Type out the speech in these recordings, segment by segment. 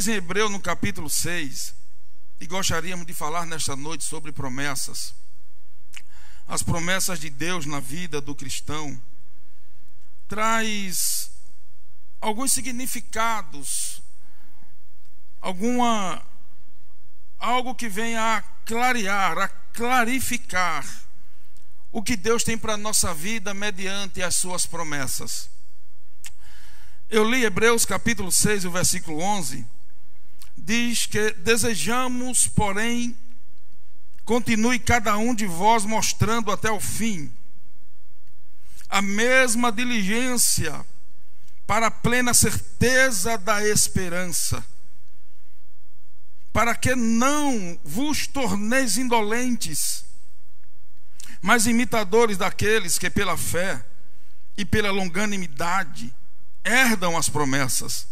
diz em Hebreus, no capítulo 6, e gostaríamos de falar nesta noite sobre promessas. As promessas de Deus na vida do cristão traz alguns significados, algo que vem a clarear, a clarificar o que Deus tem para a nossa vida mediante as suas promessas. Eu li Hebreus capítulo 6, o versículo 11, diz que desejamos, porém, continue cada um de vós mostrando até o fim a mesma diligência para a plena certeza da esperança, para que não vos torneis indolentes, mas imitadores daqueles que pela fé e pela longanimidade herdam as promessas.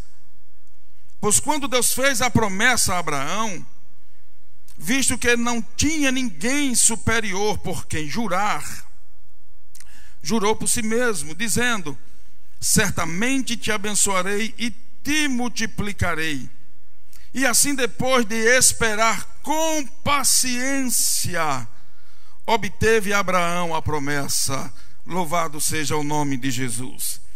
Pois quando Deus fez a promessa a Abraão, visto que não tinha ninguém superior por quem jurar, jurou por si mesmo, dizendo: certamente te abençoarei e te multiplicarei. E assim, depois de esperar com paciência, obteve Abraão a promessa. Louvado seja o nome de Jesus.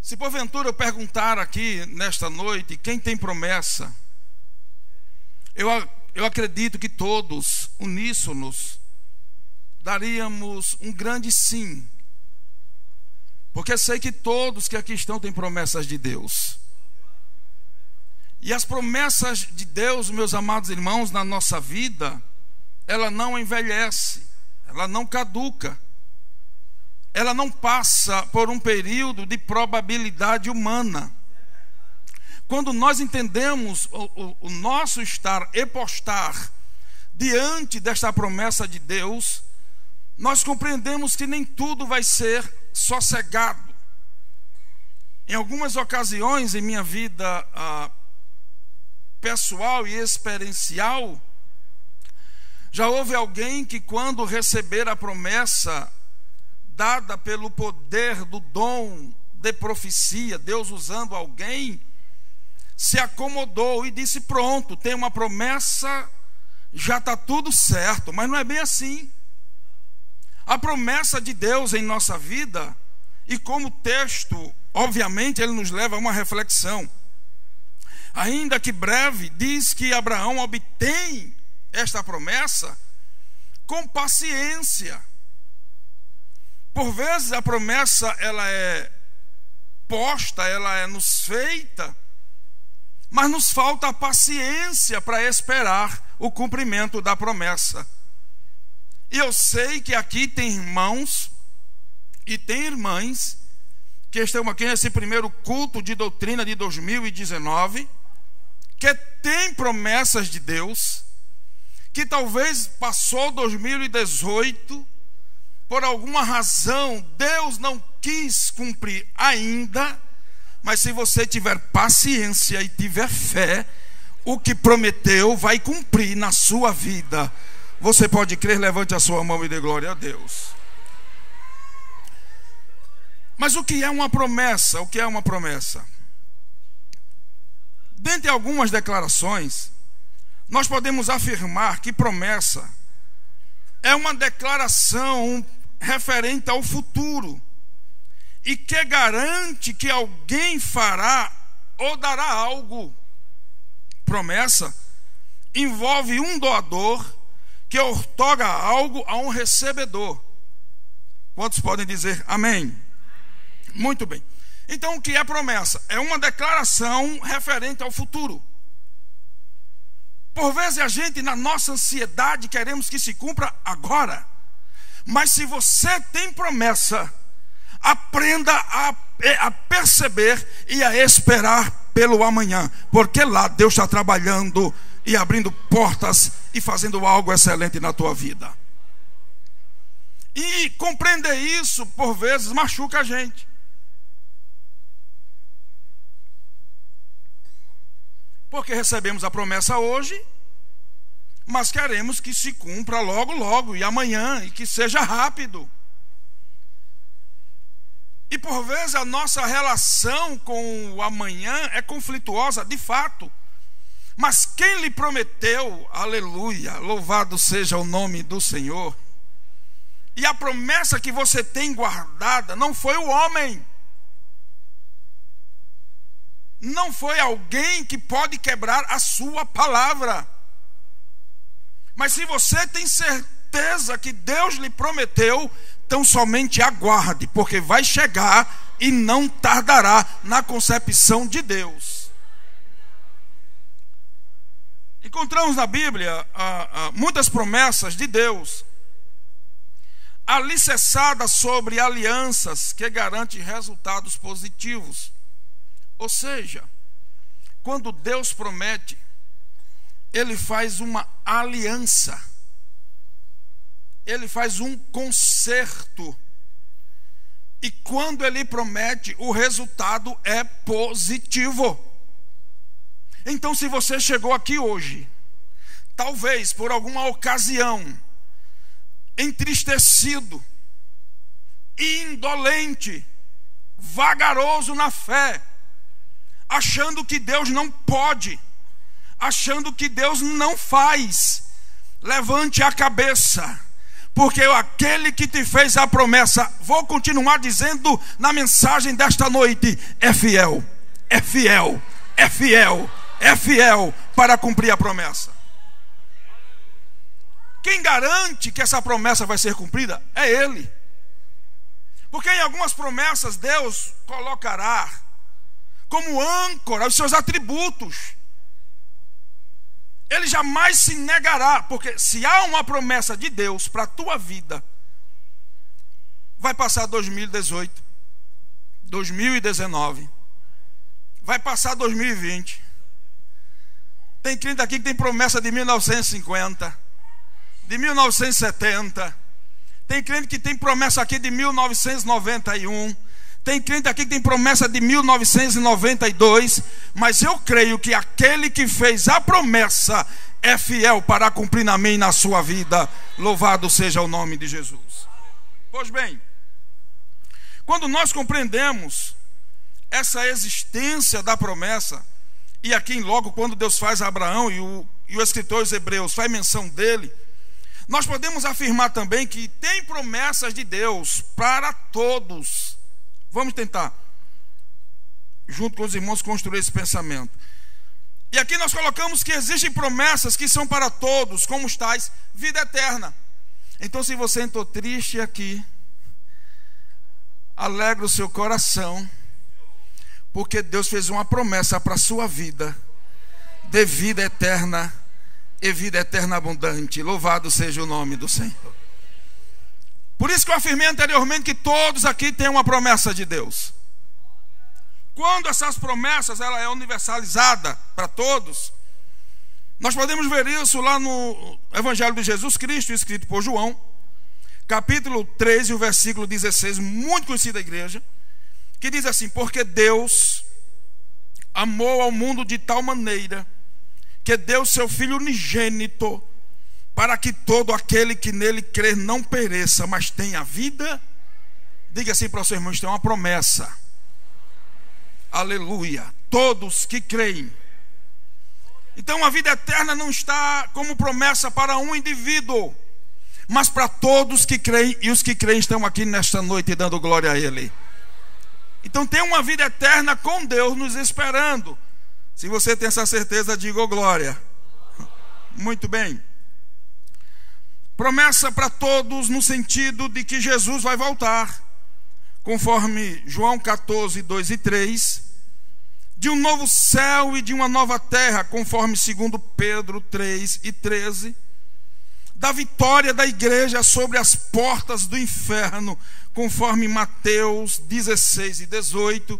Se porventura eu perguntar aqui nesta noite quem tem promessa, eu acredito que todos, uníssonos, daríamos um grande sim, porque sei que todos que aqui estão têm promessas de Deus. E as promessas de Deus, meus amados irmãos, na nossa vida, ela não envelhece, ela não caduca, ela não passa por um período de probabilidade humana. Quando nós entendemos o nosso estar e postar diante desta promessa de Deus, nós compreendemos que nem tudo vai ser sossegado. Em algumas ocasiões em minha vida pessoal e experiencial, já houve alguém que, quando receber a promessa dada pelo poder do dom de profecia, Deus usando alguém, se acomodou e disse: pronto, tem uma promessa, já está tudo certo. Mas não é bem assim. A promessa de Deus em nossa vida, e como texto, obviamente, ele nos leva a uma reflexão. Ainda que breve, diz que Abraão obtém esta promessa com paciência. Por vezes a promessa ela é posta, ela é nos feita, mas nos falta a paciência para esperar o cumprimento da promessa. E eu sei que aqui tem irmãos e tem irmãs que estão aqui nesse primeiro culto de doutrina de 2019, que tem promessas de Deus, que talvez passou 2018, por alguma razão Deus não quis cumprir ainda, mas se você tiver paciência e tiver fé, o que prometeu vai cumprir na sua vida. Você pode crer? Levante a sua mão e dê glória a Deus. Mas o que é uma promessa? O que é uma promessa? Dentre algumas declarações, nós podemos afirmar que promessa é uma declaração referente ao futuro e que garante que alguém fará ou dará algo. Promessa envolve um doador que outorga algo a um recebedor. Quantos podem dizer amém? Muito bem. Então, o que é promessa? É uma declaração referente ao futuro. Por vezes a gente, na nossa ansiedade, queremos que se cumpra agora. Mas se você tem promessa, aprenda a perceber e a esperar pelo amanhã, porque lá Deus está trabalhando e abrindo portas e fazendo algo excelente na tua vida. E compreender isso, por vezes, machuca a gente. Porque recebemos a promessa hoje, mas queremos que se cumpra logo, logo, e amanhã, e que seja rápido. E por vezes a nossa relação com o amanhã é conflituosa, de fato. Mas quem lhe prometeu, aleluia, louvado seja o nome do Senhor, e a promessa que você tem guardada não foi o homem, não foi alguém que pode quebrar a sua palavra. Mas se você tem certeza que Deus lhe prometeu, então somente aguarde, porque vai chegar e não tardará na concepção de Deus. Encontramos na Bíblia muitas promessas de Deus, alicerçadas sobre alianças que garantem resultados positivos. Ou seja, quando Deus promete, Ele faz uma aliança, Ele faz um concerto, e quando Ele promete, o resultado é positivo. Então, se você chegou aqui hoje, talvez por alguma ocasião, entristecido, indolente, vagaroso na fé, achando que Deus não pode, achando que Deus não faz, levante a cabeça, porque aquele que te fez a promessa, vou continuar dizendo na mensagem desta noite, é fiel, é fiel, é fiel, é fiel para cumprir a promessa. Quem garante que essa promessa vai ser cumprida é Ele. Porque em algumas promessas Deus colocará como âncora os seus atributos. Ele jamais se negará, porque se há uma promessa de Deus para a tua vida, vai passar 2018, 2019, vai passar 2020. Tem crente aqui que tem promessa de 1950, de 1970. Tem crente que tem promessa aqui de 1991. Tem crente aqui que tem promessa de 1992. Mas eu creio que aquele que fez a promessa é fiel para cumprir na minha e na sua vida. Louvado seja o nome de Jesus. Pois bem, quando nós compreendemos essa existência da promessa, e aqui logo quando Deus faz a Abraão, e o escritor aos Hebreus faz menção dele, nós podemos afirmar também que tem promessas de Deus para todos. Vamos tentar, junto com os irmãos, construir esse pensamento. E aqui nós colocamos que existem promessas que são para todos, como os tais, vida eterna. Então, se você entrou triste aqui, alegra o seu coração, porque Deus fez uma promessa para a sua vida, de vida eterna e vida eterna abundante. Louvado seja o nome do Senhor. Por isso que eu afirmei anteriormente que todos aqui têm uma promessa de Deus. Quando essas promessas ela é universalizada para todos, nós podemos ver isso lá no Evangelho de Jesus Cristo, escrito por João, capítulo 13, o versículo 16, muito conhecido da igreja, que diz assim: porque Deus amou ao mundo de tal maneira que deu seu Filho unigênito, para que todo aquele que nele crer não pereça, mas tenha vida. Diga assim para o seu irmão: isto é uma promessa. Aleluia. Todos que creem. Então a vida eterna não está como promessa para um indivíduo, mas para todos que creem, e os que creem estão aqui nesta noite dando glória a Ele. Então tem uma vida eterna com Deus nos esperando. Se você tem essa certeza, diga oh, glória. Muito bem. Promessa para todos no sentido de que Jesus vai voltar, conforme João 14, 2 e 3, de um novo céu e de uma nova terra, conforme 2 Pedro 3 e 13, da vitória da igreja sobre as portas do inferno, conforme Mateus 16 e 18,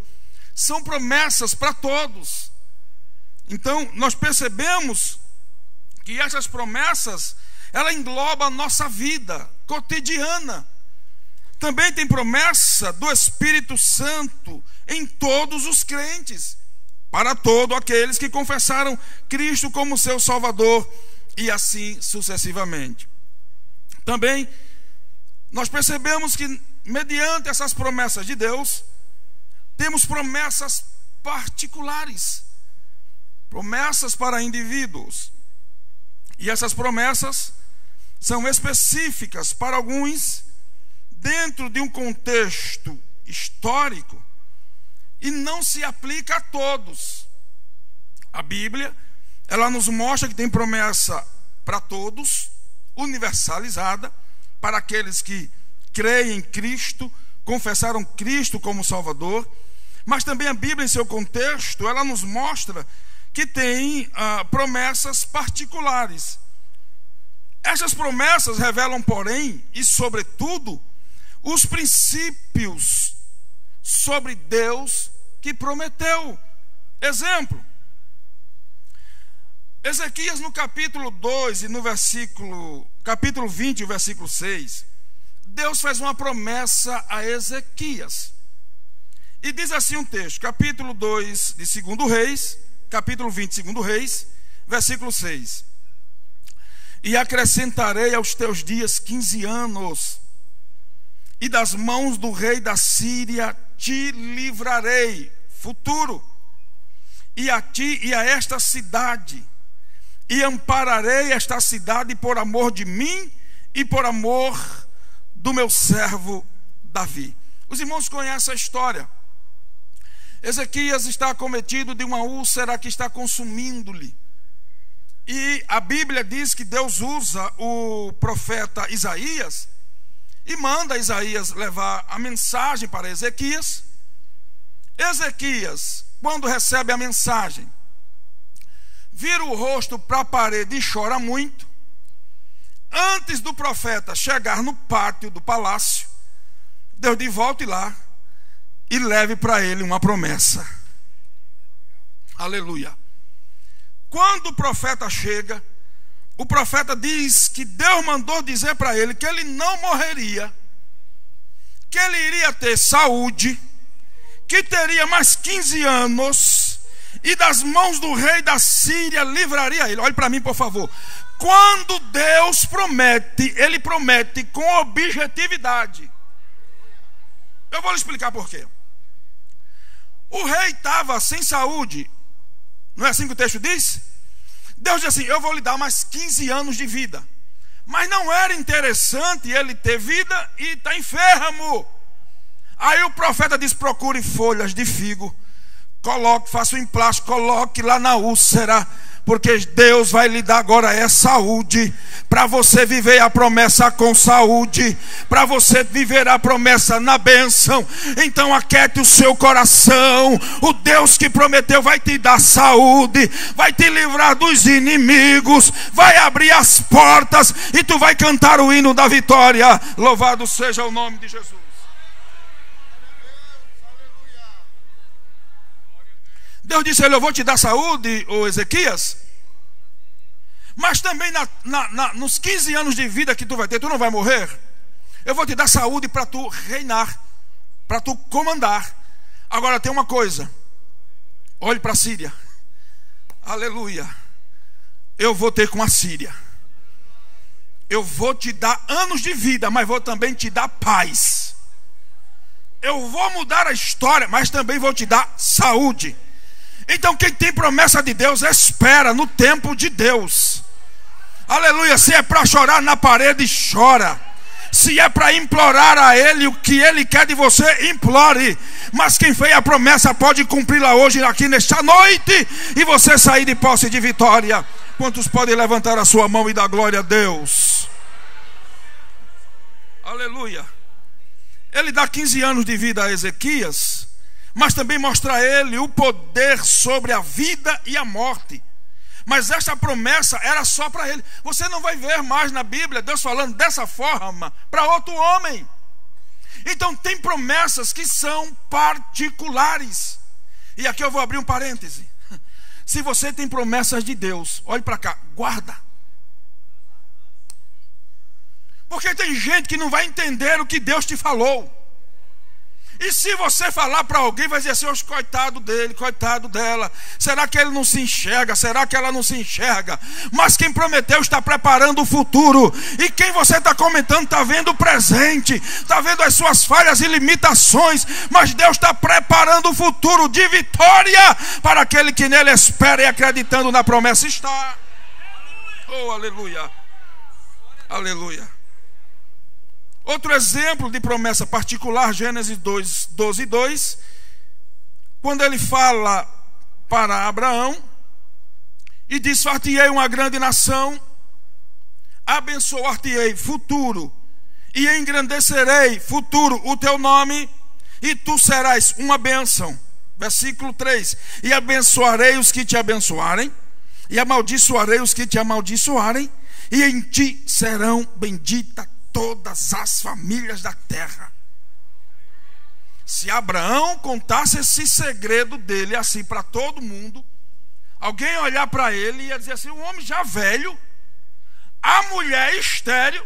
são promessas para todos. Então nós percebemos que essas promessas, ela engloba a nossa vida cotidiana. Também tem promessa do Espírito Santo em todos os crentes, para todos aqueles que confessaram Cristo como seu Salvador, e assim sucessivamente. Também nós percebemos que mediante essas promessas de Deus, temos promessas particulares, promessas para indivíduos. E essas promessas são específicas para alguns, dentro de um contexto histórico, e não se aplica a todos. A Bíblia, ela nos mostra que tem promessa para todos, universalizada, para aqueles que creem em Cristo, confessaram Cristo como Salvador. Mas também a Bíblia, em seu contexto, ela nos mostra que tem promessas particulares. Essas promessas revelam, porém, e sobretudo, os princípios sobre Deus que prometeu. Exemplo: Ezequias, no capítulo 2 e no capítulo 20, o versículo 6, Deus faz uma promessa a Ezequias. E diz assim um texto, capítulo 2 de 2 Reis, capítulo 20 de 2 Reis, versículo 6. E acrescentarei aos teus dias 15 anos, e das mãos do rei da Síria te livrarei, futuro, e a ti e a esta cidade, e ampararei esta cidade por amor de mim e por amor do meu servo Davi. Os irmãos conhecem a história. Ezequias está acometido de uma úlcera que está consumindo-lhe. E a Bíblia diz que Deus usa o profeta Isaías e manda Isaías levar a mensagem para Ezequias. Ezequias, quando recebe a mensagem, vira o rosto para a parede e chora muito. Antes do profeta chegar no pátio do palácio, Deus diz: volte lá e leve para ele uma promessa. Aleluia. Quando o profeta chega, o profeta diz que Deus mandou dizer para ele que ele não morreria, que ele iria ter saúde, que teria mais 15 anos, e das mãos do rei da Síria livraria ele. Olhe para mim, por favor. Quando Deus promete, ele promete com objetividade. Eu vou lhe explicar por quê. O rei estava sem saúde, não é assim que o texto diz? Deus diz assim: eu vou lhe dar mais 15 anos de vida. Mas não era interessante ele ter vida e estar enfermo. Aí o profeta diz: procure folhas de figo, coloque, faça um emplasto, coloque lá na úlcera, porque Deus vai lhe dar agora saúde, para você viver a promessa com saúde, para você viver a promessa na bênção. Então aquiete o seu coração, o Deus que prometeu vai te dar saúde, vai te livrar dos inimigos, vai abrir as portas, e tu vai cantar o hino da vitória. Louvado seja o nome de Jesus. Deus disse a ele: eu vou te dar saúde, ô Ezequias, mas também nos 15 anos de vida que tu vai ter, tu não vai morrer. Eu vou te dar saúde para tu reinar, para tu comandar. Agora tem uma coisa: olhe para a Síria. Aleluia. Eu vou ter com a Síria. Eu vou te dar anos de vida, mas vou também te dar paz. Eu vou mudar a história, mas também vou te dar saúde. Então quem tem promessa de Deus espera no tempo de Deus. Aleluia. Se é para chorar na parede, chora. Se é para implorar a Ele o que Ele quer de você, implore. Mas quem fez a promessa pode cumpri-la hoje, aqui nesta noite, e você sair de posse de vitória. Quantos podem levantar a sua mão e dar glória a Deus? Aleluia. Ele dá 15 anos de vida a Ezequias, mas também mostra a ele o poder sobre a vida e a morte. Mas esta promessa era só para ele. Você não vai ver mais na Bíblia Deus falando dessa forma para outro homem. Então tem promessas que são particulares. E aqui eu vou abrir um parêntese. Se você tem promessas de Deus, olhe para cá, guarda. Porque tem gente que não vai entender o que Deus te falou. E se você falar para alguém, vai dizer assim: oh, coitado dele, coitado dela. Será que ele não se enxerga? Será que ela não se enxerga? Mas quem prometeu está preparando o futuro. E quem você está comentando está vendo o presente, está vendo as suas falhas e limitações. Mas Deus está preparando o futuro de vitória para aquele que nele espera e acreditando na promessa está. Oh, aleluia. Aleluia. Outro exemplo de promessa particular, Gênesis 2, 12 e 2, quando ele fala para Abraão e diz: far-te-ei uma grande nação, abençoar-te-ei, futuro, e engrandecerei, futuro, o teu nome, e tu serás uma bênção. Versículo 3: e abençoarei os que te abençoarem, e amaldiçoarei os que te amaldiçoarem, e em ti serão benditas todas as famílias da terra. Se Abraão contasse esse segredo dele assim para todo mundo, alguém olhar para ele e ia dizer assim: um homem já velho, a mulher estéril,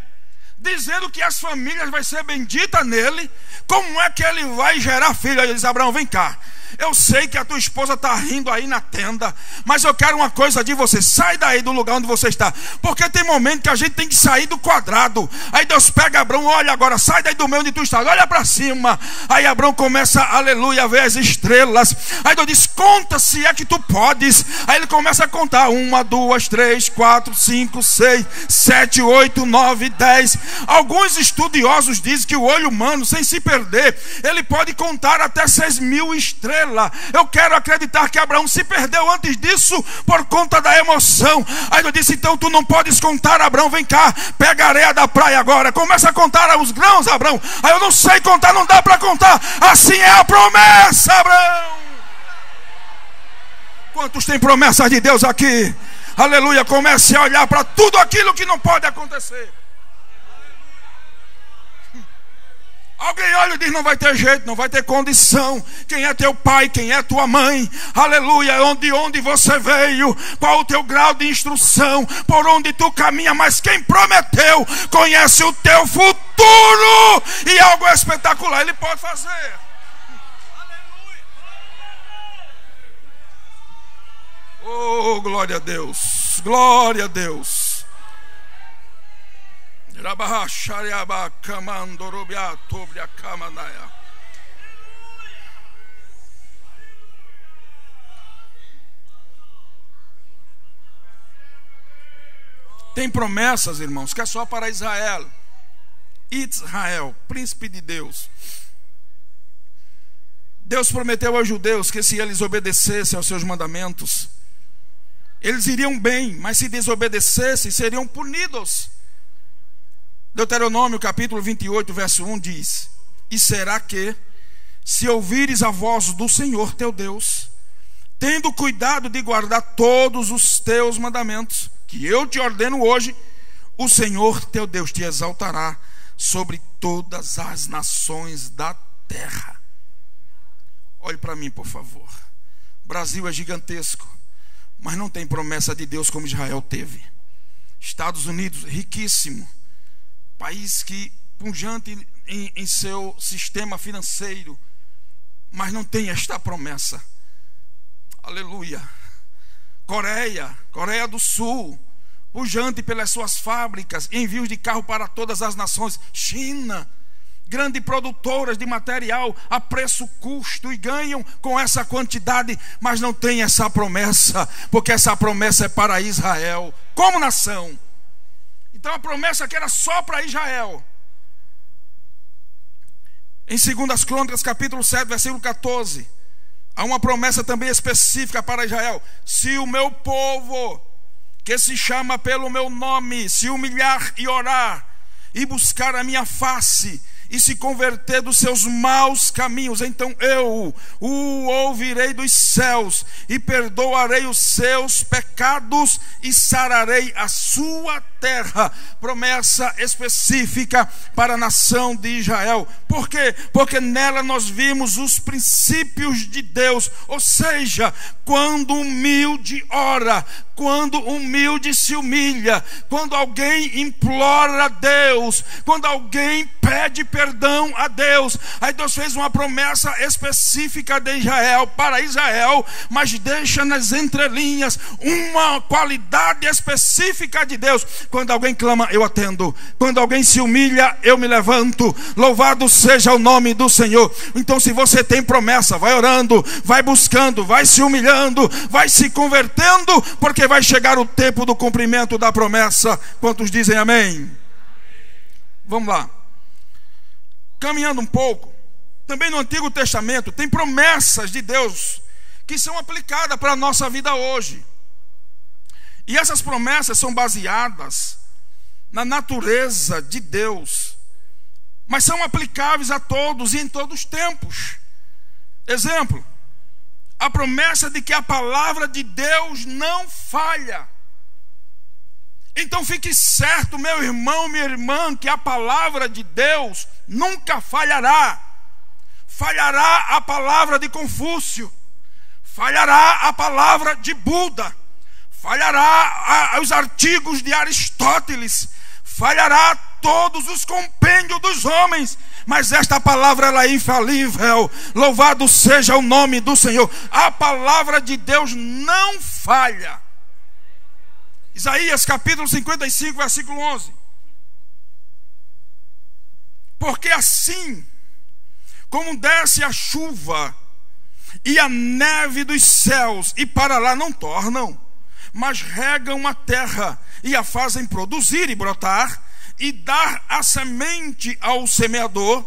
dizendo que as famílias vai ser bendita nele, como é que ele vai gerar filho? Ele diz: Abraão, vem cá, eu sei que a tua esposa está rindo aí na tenda, mas eu quero uma coisa de você: sai daí do lugar onde você está, porque tem momento que a gente tem que sair do quadrado. Aí Deus pega Abraão: olha agora, sai daí do meio onde tu estás, olha para cima. Aí Abraão começa, aleluia, a ver as estrelas. Aí Deus diz: conta se é que tu podes. Aí ele começa a contar: 1, 2, 3, 4, 5, 6, 7, 8, 9, 10. Alguns estudiosos dizem que o olho humano, sem se perder, ele pode contar até 6.000 estrelas. Eu quero acreditar que Abraão se perdeu antes disso por conta da emoção. Aí eu disse: então tu não podes contar, Abraão, vem cá, pega a areia da praia agora, começa a contar os grãos, Abraão. Aí eu não sei contar, não dá para contar. Assim é a promessa, Abraão. Quantos têm promessas de Deus aqui? Aleluia. Comece a olhar para tudo aquilo que não pode acontecer. Alguém olha e diz: não vai ter jeito, não vai ter condição. Quem é teu pai? Quem é tua mãe? Aleluia. Onde você veio? Qual o teu grau de instrução? Por onde tu caminha? Mas quem prometeu conhece o teu futuro, e algo espetacular ele pode fazer. Oh, glória a Deus, glória a Deus. Tem promessas, irmãos, que é só para Israel. Israel, príncipe de Deus. Deus prometeu aos judeus que se eles obedecessem aos seus mandamentos, eles iriam bem, mas se desobedecessem, seriam punidos. Deuteronômio capítulo 28, verso 1 diz: e será que, se ouvires a voz do Senhor teu Deus, tendo cuidado de guardar todos os teus mandamentos, que eu te ordeno hoje, o Senhor teu Deus te exaltará sobre todas as nações da terra. Olhe para mim, por favor. O Brasil é gigantesco, mas não tem promessa de Deus como Israel teve. Estados Unidos, riquíssimo, país que pujante em seu sistema financeiro, mas não tem esta promessa. Aleluia. Coreia do Sul, pujante pelas suas fábricas, envios de carro para todas as nações. China, grandes produtoras de material a preço custo, e ganham com essa quantidade, mas não tem essa promessa, porque essa promessa é para Israel como nação. Então a promessa que era só para Israel. Em 2 Crônicas capítulo 7, versículo 14, há uma promessa também específica para Israel: se o meu povo, que se chama pelo meu nome, se humilhar e orar, e buscar a minha face, e se converter dos seus maus caminhos, então eu o ouvirei dos céus, e perdoarei os seus pecados, e sararei a sua terra, promessa específica para a nação de Israel. Por quê? Porque nela nós vimos os princípios de Deus, ou seja, quando o humilde ora, quando o humilde se humilha, quando alguém implora a Deus, quando alguém pede perdão a Deus, aí Deus fez uma promessa específica de Israel, para Israel, mas deixa nas entrelinhas uma qualidade específica de Deus. Quando alguém clama, eu atendo. Quando alguém se humilha, eu me levanto. Louvado seja o nome do Senhor. Então, se você tem promessa, vai orando, vai buscando, vai se humilhando, vai se convertendo, porque vai chegar o tempo do cumprimento da promessa. Quantos dizem amém? Vamos lá. Caminhando um pouco, também no Antigo Testamento tem promessas de Deus que são aplicadas para a nossa vida hoje. E essas promessas são baseadas na natureza de Deus, mas são aplicáveis a todos e em todos os tempos. Exemplo, a promessa de que a palavra de Deus não falha. Então fique certo, meu irmão, minha irmã, que a palavra de Deus nunca falhará. Falhará a palavra de Confúcio, falhará a palavra de Buda, falhará os artigos de Aristóteles, falhará todos os compêndios dos homens, mas esta palavra ela é infalível. Louvado seja o nome do Senhor. A palavra de Deus não falha. Isaías capítulo 55, versículo 11. Porque assim como desce a chuva e a neve dos céus, e para lá não tornam, mas regam a terra e a fazem produzir e brotar, e dar a semente ao semeador,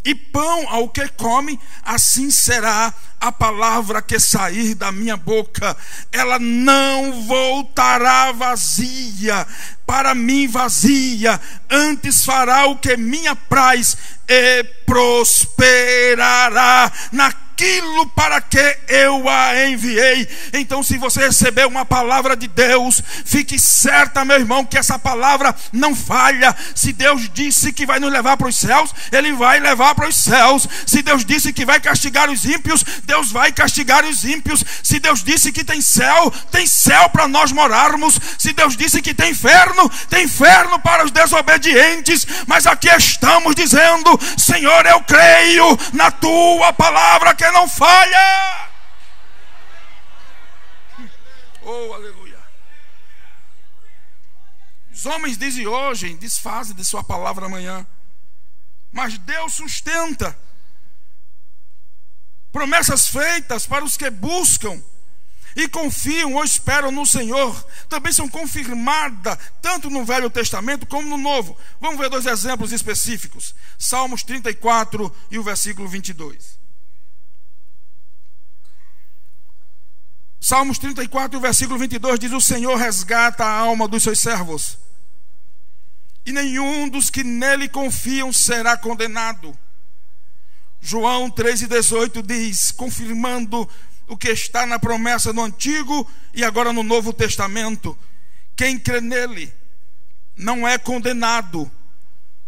e pão ao que come, assim será a palavra que sair da minha boca. Ela não voltará vazia, para mim vazia, antes fará o que me apraz, e prosperará naquilo para que eu a enviei. Então, se você receber uma palavra de Deus, fique certa, meu irmão, que essa palavra não falha. Se Deus disse que vai nos levar para os céus, Ele vai levar para os céus. Se Deus disse que vai castigar os ímpios, Deus vai castigar os ímpios. Se Deus disse que tem céu para nós morarmos. Se Deus disse que tem inferno para os desobedientes. Mas aqui estamos dizendo: Senhor, eu creio na tua palavra que não falha. Oh, aleluia. Os homens dizem hoje, desfazem de sua palavra amanhã, mas Deus sustenta promessas feitas para os que buscam e confiam ou esperam no Senhor. Também são confirmadas tanto no Velho Testamento como no Novo. Vamos ver dois exemplos específicos. Salmos 34 e o versículo 22. Salmos 34 e o versículo 22 diz: o Senhor resgata a alma dos seus servos, e nenhum dos que nele confiam será condenado. João 3,18 diz, confirmando o que está na promessa no Antigo e agora no Novo Testamento: quem crê nele não é condenado,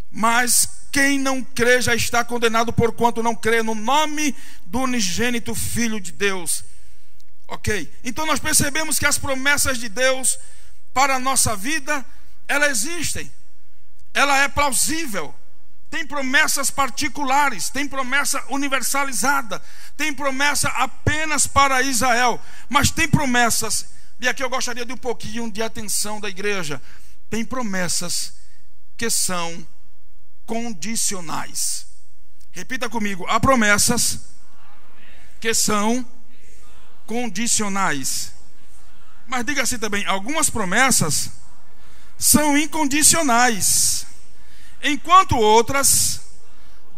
mas quem não crê já está condenado, porquanto não crê no nome do unigênito Filho de Deus. Ok? Então nós percebemos que as promessas de Deus para a nossa vida, elas existem. Ela é plausível. Tem promessas particulares, tem promessa universalizada, tem promessa apenas para Israel, mas tem promessas, e aqui eu gostaria de um pouquinho de atenção da igreja, tem promessas que são condicionais. Repita comigo: há promessas que são condicionais. Mas diga assim também: algumas promessas são incondicionais, enquanto outras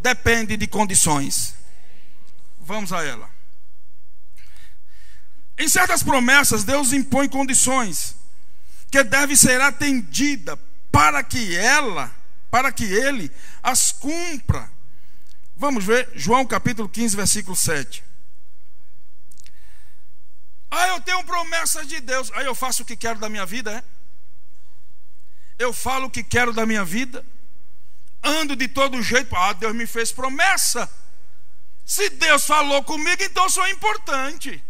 dependem de condições. Vamos a ela. Em certas promessas, Deus impõe condições que devem ser atendidas para que ele as cumpra. Vamos ver João capítulo 15, versículo 7. Eu tenho promessas de Deus, aí eu faço o que quero da minha vida, é? eu falo o que quero da minha vida, ando de todo jeito. Deus me fez promessa. Se Deus falou comigo, então eu sou importante.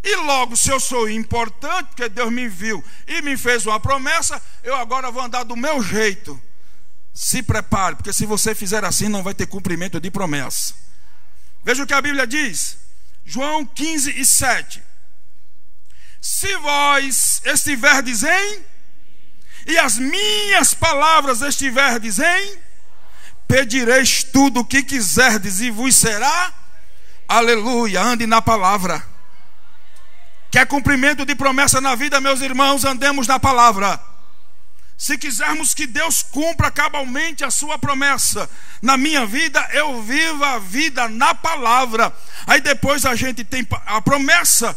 E logo, se eu sou importante, porque Deus me viu e me fez uma promessa, eu agora vou andar do meu jeito. Se prepare, porque se você fizer assim, não vai ter cumprimento de promessa. Veja o que a Bíblia diz, João 15:7. Se vós estiverdes e as minhas palavras estiverdes pedireis tudo o que quiserdes e vos será. Aleluia, ande na palavra. Quer cumprimento de promessa na vida, meus irmãos? Andemos na palavra. Se quisermos que Deus cumpra cabalmente a sua promessa na minha vida, eu vivo a vida na palavra. Aí depois a gente tem a promessa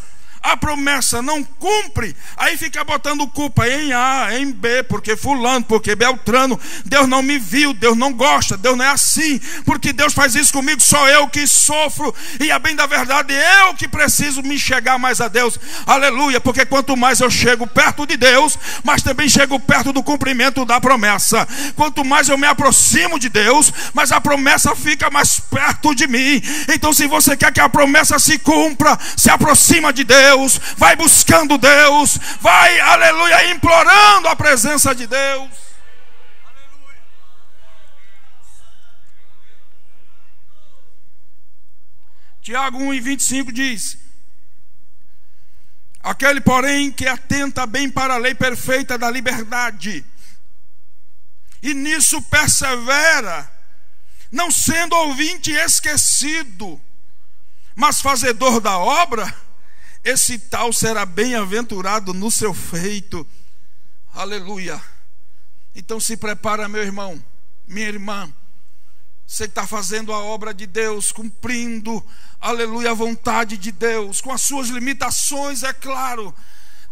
não cumpre, aí fica botando culpa em A, em B, porque fulano, porque Beltrano. Deus não me viu, Deus não gosta, Deus não é assim, porque Deus faz isso comigo, sou eu que sofro, e a bem da verdade, eu que preciso me chegar mais a Deus. Aleluia, porque quanto mais eu chego perto de Deus, mas também chego perto do cumprimento da promessa. Quanto mais eu me aproximo de Deus, mas a promessa fica mais perto de mim. Então, se você quer que a promessa se cumpra, se aproxima de Deus, vai buscando Deus, vai, aleluia, implorando a presença de Deus. Aleluia. Tiago 1:25 diz: aquele, porém, que atenta bem para a lei perfeita da liberdade, e nisso persevera, não sendo ouvinte esquecido, mas fazedor da obra, esse tal será bem-aventurado no seu feito. Aleluia. Então se prepara, meu irmão, minha irmã. Você está fazendo a obra de Deus, cumprindo, aleluia, a vontade de Deus, com as suas limitações, é claro.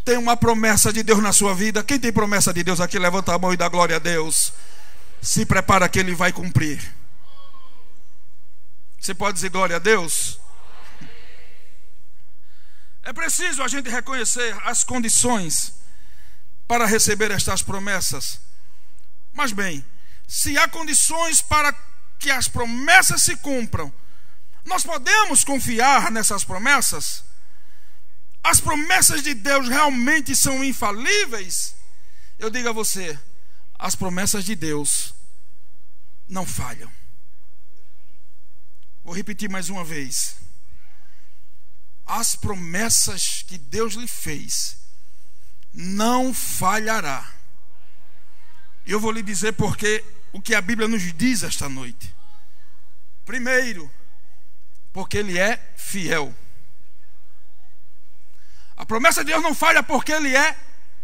Tem uma promessa de Deus na sua vida. Quem tem promessa de Deus aqui, levanta a mão e dá glória a Deus. Se prepara que Ele vai cumprir. Você pode dizer glória a Deus? É preciso a gente reconhecer as condições para receber estas promessas. Mas bem, se há condições para que as promessas se cumpram, nós podemos confiar nessas promessas? As promessas de Deus realmente são infalíveis? Eu digo a você, as promessas de Deus não falham. Vou repetir mais uma vez. As promessas que Deus lhe fez não falhará. Eu vou lhe dizer porque o que a Bíblia nos diz esta noite. Primeiro, porque Ele é fiel. A promessa de Deus não falha porque Ele é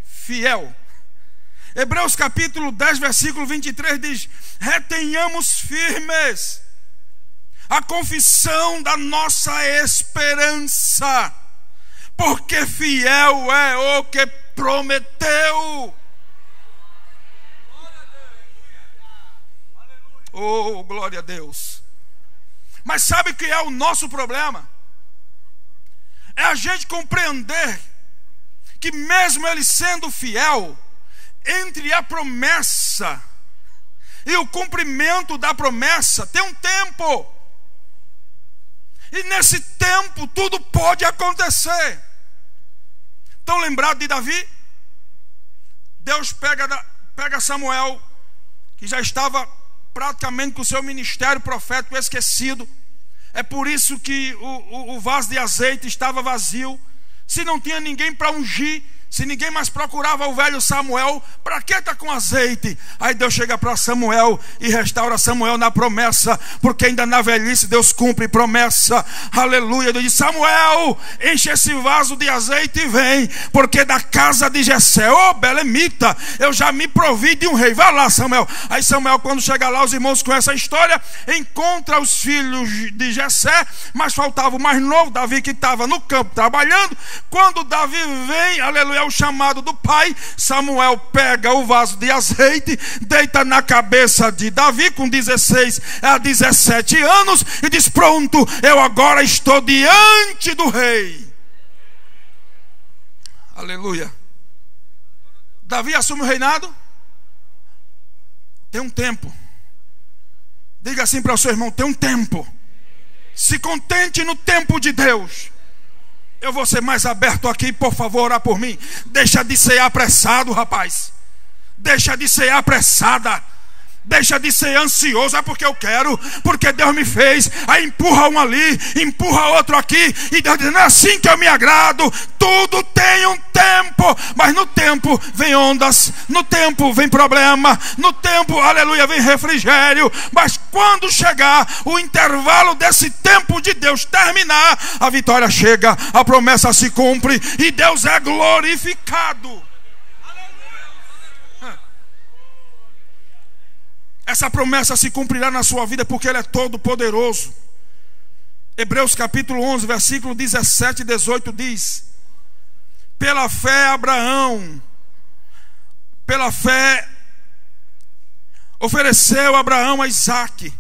fiel. Hebreus capítulo 10, versículo 23 diz: retenhamos firmes a confissão da nossa esperança, porque fiel é o que prometeu. Oh, glória a Deus. Mas sabe o que é o nosso problema? É a gente compreender que mesmo Ele sendo fiel, entre a promessa e o cumprimento da promessa tem um tempo. E nesse tempo tudo pode acontecer. Estão lembrados de Davi? Deus pega Samuel, que já estava praticamente com o seu ministério profético esquecido. É por isso que o vaso de azeite estava vazio. Se não tinha ninguém para ungir, se ninguém mais procurava o velho Samuel, para que está com azeite? Aí Deus chega para Samuel e restaura Samuel na promessa, porque ainda na velhice Deus cumpre promessa. Aleluia. Deus diz: Samuel, enche esse vaso de azeite e vem, porque da casa de Jessé, belemita, eu já me provi de um rei. Vai lá, Samuel. Aí Samuel, quando chega lá, os irmãos conhecem a história, encontra os filhos de Jessé, mas faltava o mais novo, Davi, que estava no campo trabalhando. Quando Davi vem, aleluia, o chamado do pai, Samuel pega o vaso de azeite, deita na cabeça de Davi com 16 a 17 anos e diz: pronto, eu agora estou diante do rei. Aleluia. Davi assume o reinado? Tem um tempo. Diga assim para o seu irmão: tem um tempo. Se contente no tempo de Deus. Eu vou ser mais aberto aqui, por favor, orar por mim. Deixa de ser apressado, rapaz. Deixa de ser apressada. Deixa de ser ansioso. É porque eu quero, porque Deus me fez. Aí empurra um ali, empurra outro aqui. E Deus diz: não é assim que eu me agrado. Tudo tem um tempo. Mas no tempo vem ondas. No tempo vem problema. No tempo, aleluia, vem refrigério. Mas quando chegar o intervalo desse tempo de Deus terminar, a vitória chega, a promessa se cumpre e Deus é glorificado. Essa promessa se cumprirá na sua vida porque Ele é todo poderoso. Hebreus capítulo 11, versículo 17 e 18 diz: pela fé ofereceu Abraão a Isaque,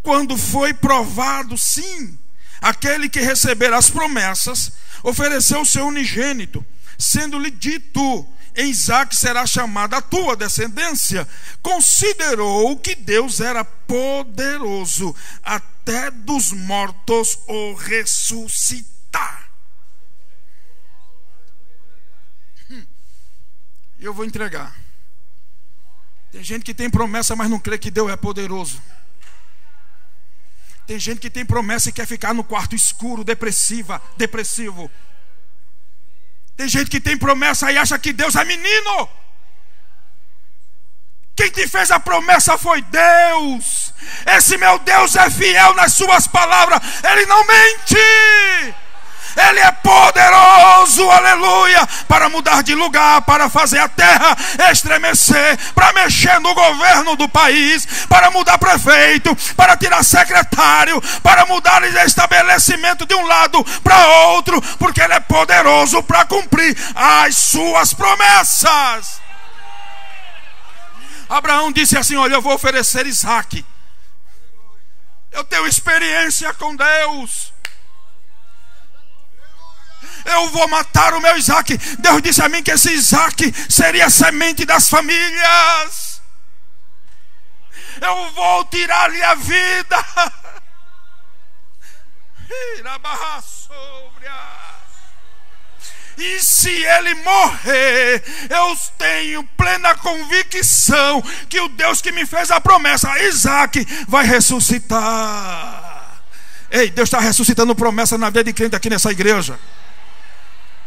quando foi provado, sim, aquele que receber as promessas, ofereceu o seu unigênito, sendo-lhe dito: em Isaque será chamada a tua descendência. Considerou que Deus era poderoso até dos mortos o ressuscitar. Eu vou entregar. Tem gente que tem promessa, mas não crê que Deus é poderoso. Tem gente que tem promessa e quer ficar no quarto escuro, depressivo. Tem gente que tem promessa e acha que Deus é menino. Quem te fez a promessa foi Deus. Esse meu Deus é fiel nas suas palavras. Ele não mente. Ele é poderoso, aleluia, para mudar de lugar, para fazer a terra estremecer, para mexer no governo do país, para mudar prefeito, para tirar secretário, para mudar o estabelecimento de um lado para outro, porque Ele é poderoso para cumprir as suas promessas. Abraão disse assim: olha, eu vou oferecer Isaque. Eu tenho experiência com Deus. Eu vou matar o meu Isaque. Deus disse a mim que esse Isaque seria a semente das famílias. Eu vou tirar-lhe a vida. E se ele morrer, eu tenho plena convicção que o Deus que me fez a promessa, Isaque, vai ressuscitar. Ei, Deus está ressuscitando promessa na vida de crente aqui nessa igreja.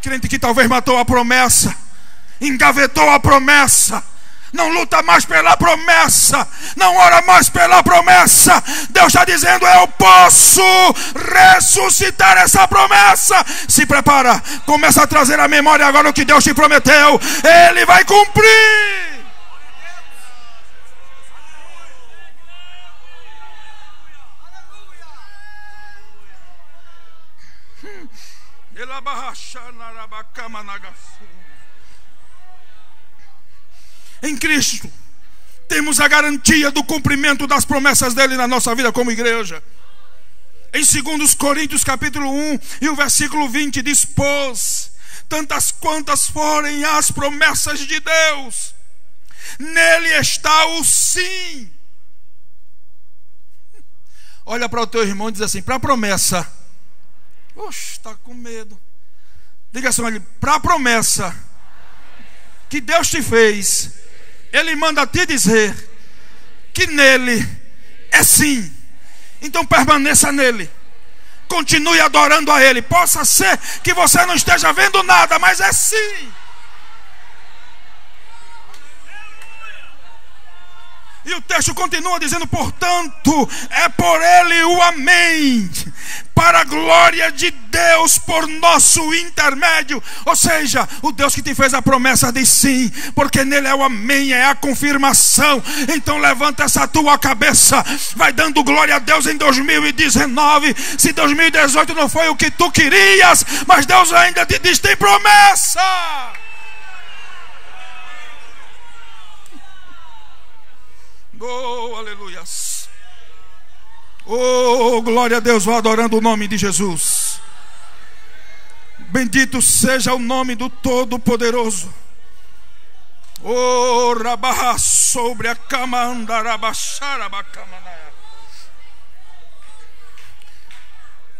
Crente que talvez matou a promessa, engavetou a promessa, não luta mais pela promessa, não ora mais pela promessa. Deus está dizendo: eu posso ressuscitar essa promessa. Se prepara, começa a trazer à memória agora o que Deus te prometeu. Ele vai cumprir. Em Cristo temos a garantia do cumprimento das promessas dele na nossa vida como igreja. Em 2 Coríntios capítulo 1 e o versículo 20 diz: pois tantas quantas forem as promessas de Deus, nele está o sim. Olha para o teu irmão e diz assim: para a promessa, oxe, está com medo. Diga assim: olha, para a promessa que Deus te fez, Ele manda te dizer que nele é sim. Então permaneça nele, continue adorando a Ele. Possa ser que você não esteja vendo nada, mas é sim. E o texto continua dizendo: portanto, é por Ele o amém, para a glória de Deus por nosso intermédio. Ou seja, o Deus que te fez a promessa diz sim, porque nele é o amém, é a confirmação. Então levanta essa tua cabeça, vai dando glória a Deus em 2019. Se 2018 não foi o que tu querias, mas Deus ainda te diz: tem promessa. Oh, aleluias. Oh, glória a Deus. Vou adorando o nome de Jesus. Bendito seja o nome do Todo-Poderoso. Oh, sobre a cama andarabacharabacamanaia.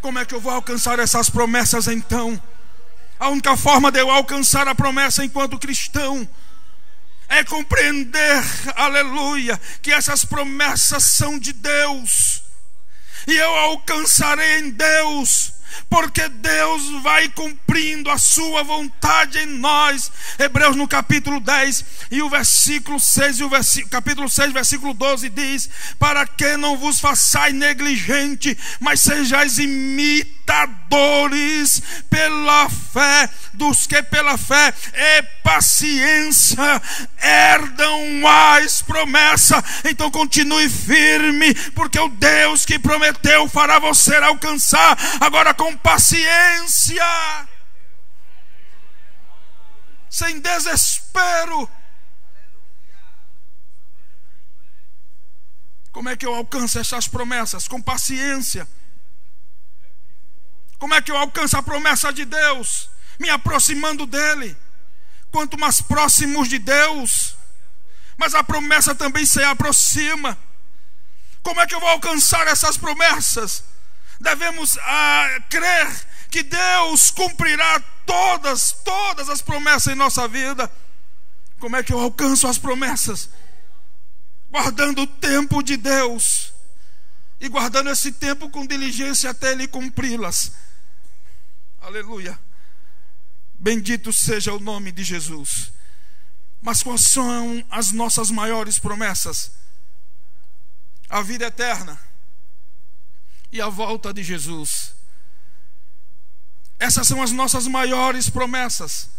Como é que eu vou alcançar essas promessas então? A única forma de eu alcançar a promessa enquanto cristão é compreender, aleluia, que essas promessas são de Deus. E eu alcançarei em Deus, porque Deus vai cumprindo a sua vontade em nós. Hebreus no capítulo 10 e o versículo 6 e capítulo 6, versículo 12 diz: para que não vos façais negligente, mas sejais imitadores pela fé dos que pela fé e paciência herdam as promessas. Então continue firme, porque o Deus que prometeu fará você alcançar. Agora com paciência, sem desespero. Como é que eu alcanço essas promessas? Com paciência. Como é que eu alcanço a promessa de Deus? Me aproximando dele. Quanto mais próximos de Deus, mas a promessa também se aproxima. Como é que eu vou alcançar essas promessas? Devemos crer que Deus cumprirá todas as promessas em nossa vida. Como é que eu alcanço as promessas? Guardando o tempo de Deus e guardando esse tempo com diligência até Ele cumpri-las. Aleluia. Bendito seja o nome de Jesus. Mas quais são as nossas maiores promessas? A vida eterna e a volta de Jesus. Essas são as nossas maiores promessas.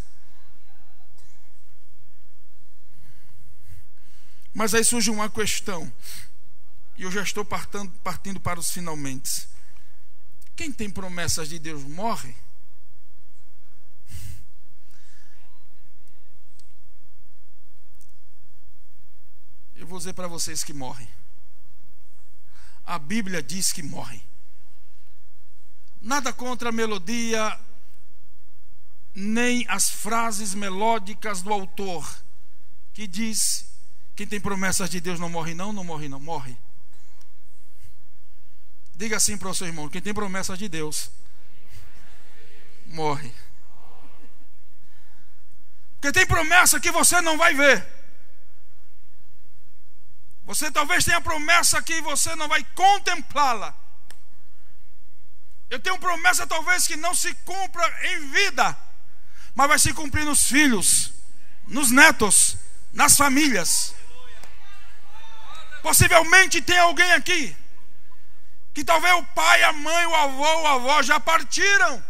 Mas aí surge uma questão, e eu já estou partindo para os finalmente. Quem tem promessas de Deus morre? Eu vou dizer para vocês que morrem. A Bíblia diz que morrem. Nada contra a melodia, nem as frases melódicas do autor, que diz: quem tem promessas de Deus não morre não, não morre não, morre. Diga assim para o seu irmão: quem tem promessas de Deus morre. Porque tem promessa que você não vai ver. Você talvez tenha promessa que você não vai contemplá-la. Eu tenho promessa talvez que não se cumpra em vida, mas vai se cumprir nos filhos, nos netos, nas famílias. Possivelmente tem alguém aqui que talvez o pai, a mãe, o avô, a avó já partiram,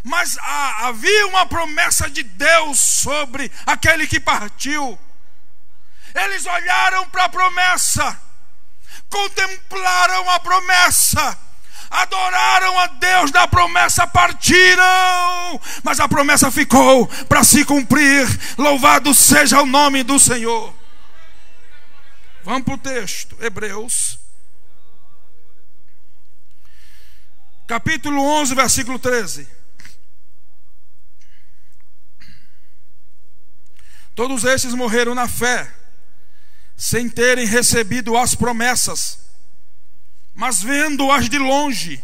mas havia uma promessa de Deus sobre aquele que partiu. Eles olharam para a promessa, contemplaram a promessa, adoraram a Deus da promessa, partiram, mas a promessa ficou para se cumprir. Louvado seja o nome do Senhor. Vamos para o texto, Hebreus capítulo 11, versículo 13. Todos estes morreram na fé, sem terem recebido as promessas, mas vendo-as de longe,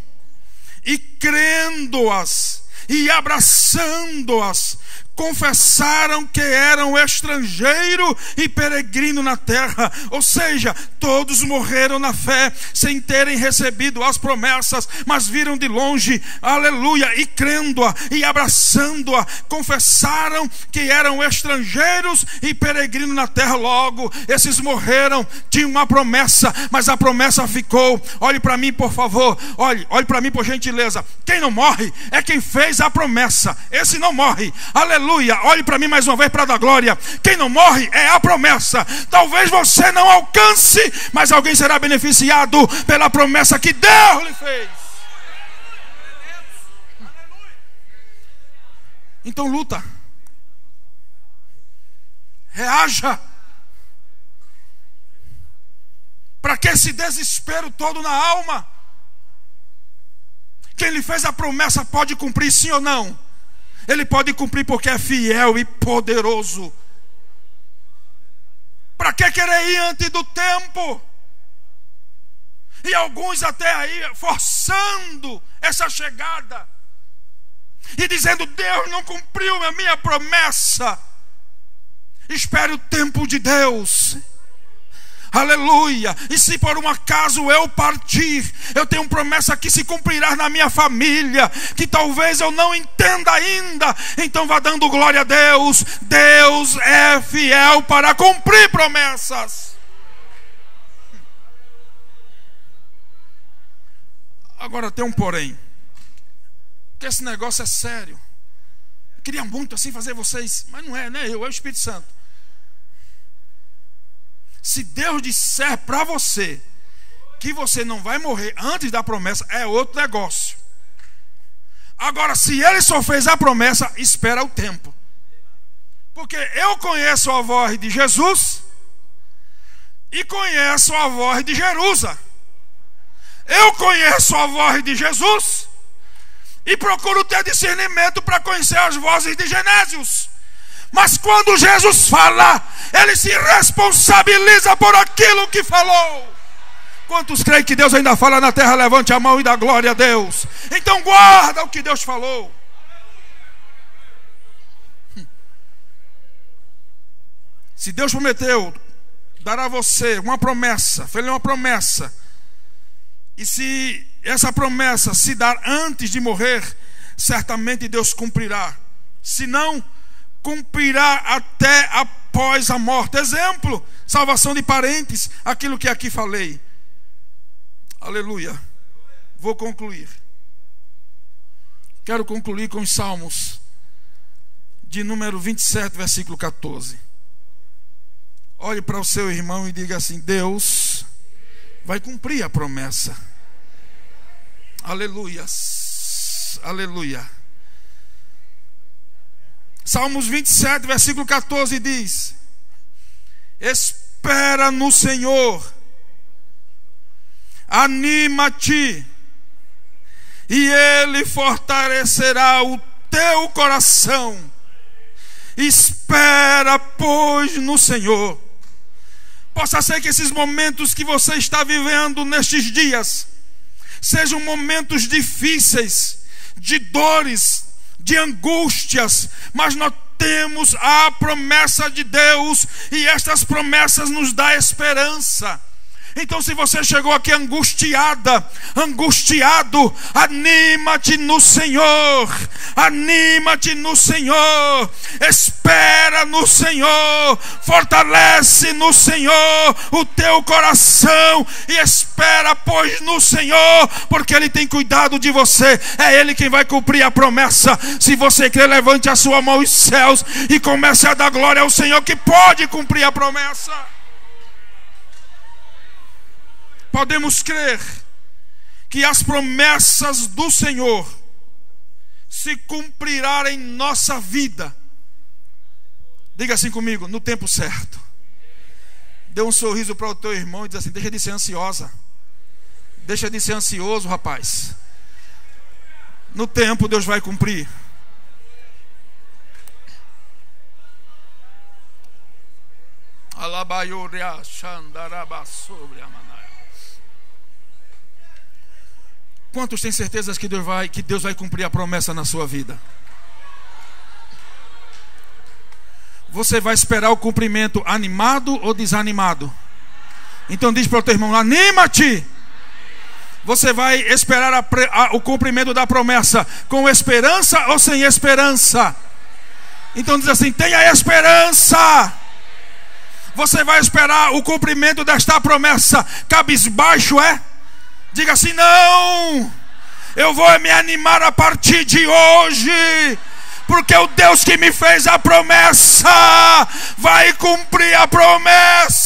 e crendo-as, e abraçando-as, confessaram que eram estrangeiro e peregrino na terra. Ou seja, todos morreram na fé, sem terem recebido as promessas, mas viram de longe, aleluia, e crendo-a, e abraçando-a, confessaram que eram estrangeiros e peregrinos na terra. Logo, esses morreram, tinham uma promessa, mas a promessa ficou. Olhe para mim, por favor, olhe para mim, por gentileza. Quem não morre é quem fez a promessa. Esse não morre, aleluia. Olhe para mim mais uma vez para dar glória. Quem não morre é a promessa. Talvez você não alcance, mas alguém será beneficiado pela promessa que Deus lhe fez. Então luta, reaja, para que esse desespero todo na alma? Quem lhe fez a promessa pode cumprir, sim ou não? Ele pode cumprir porque é fiel e poderoso. Para que querer ir antes do tempo? E alguns até aí forçando essa chegada e dizendo: Deus não cumpriu a minha promessa. Espere o tempo de Deus. Aleluia. E se por um acaso eu partir, eu tenho promessa que se cumprirá na minha família, que talvez eu não entenda ainda. Então vá dando glória a Deus. Deus é fiel para cumprir promessas. Agora tem um porém, porque esse negócio é sério. Eu queria muito assim fazer vocês, mas não é eu, é o Espírito Santo. Se Deus disser para você que você não vai morrer antes da promessa, é outro negócio. Agora, se Ele só fez a promessa, espera o tempo. Porque eu conheço a voz de Jesus e conheço a voz de Jerusa. Eu conheço a voz de Jesus e procuro ter discernimento para conhecer as vozes de Genésios. Mas quando Jesus fala, Ele se responsabiliza por aquilo que falou. Quantos creem que Deus ainda fala na terra? Levante a mão e dá glória a Deus. Então guarda o que Deus falou. Se Deus prometeu dar a você uma promessa, fez uma promessa, e se essa promessa se dar antes de morrer, certamente Deus cumprirá. Se não, cumprirá até após a morte. Exemplo, salvação de parentes, aquilo que aqui falei. Aleluia. Vou concluir. Quero concluir com os Salmos de número 27, versículo 14. Olhe para o seu irmão e diga assim: Deus vai cumprir a promessa. Aleluias. Aleluia. Salmos 27, versículo 14 diz: espera no Senhor, anima-te, e Ele fortalecerá o teu coração. Espera, pois, no Senhor. Possa ser que esses momentos que você está vivendo nestes dias sejam momentos difíceis, de dores, de angústias, mas nós temos a promessa de Deus, e estas promessas nos dão esperança. Então, se você chegou aqui angustiada, angustiado, anima-te no Senhor, anima-te no Senhor, espera no Senhor, fortalece no Senhor o teu coração, e espera, pois, no Senhor, porque Ele tem cuidado de você, é Ele quem vai cumprir a promessa. Se você crê, levante a sua mão aos céus e comece a dar glória ao Senhor, que pode cumprir a promessa. Podemos crer que as promessas do Senhor se cumprirão em nossa vida. Diga assim comigo: no tempo certo. Dê um sorriso para o teu irmão e diz assim: deixa de ser ansiosa, deixa de ser ansioso, rapaz. No tempo Deus vai cumprir. Alabaiuria Xandaraba sobre a Maná. Quantos têm certeza que Deus vai cumprir a promessa na sua vida? Você vai esperar o cumprimento animado ou desanimado? Então diz para o teu irmão: anima-te. Você vai esperar o cumprimento da promessa com esperança ou sem esperança? Então diz assim: tenha esperança. Você vai esperar o cumprimento desta promessa cabisbaixo, é? Diga assim: não, eu vou me animar a partir de hoje, porque o Deus que me fez a promessa vai cumprir a promessa.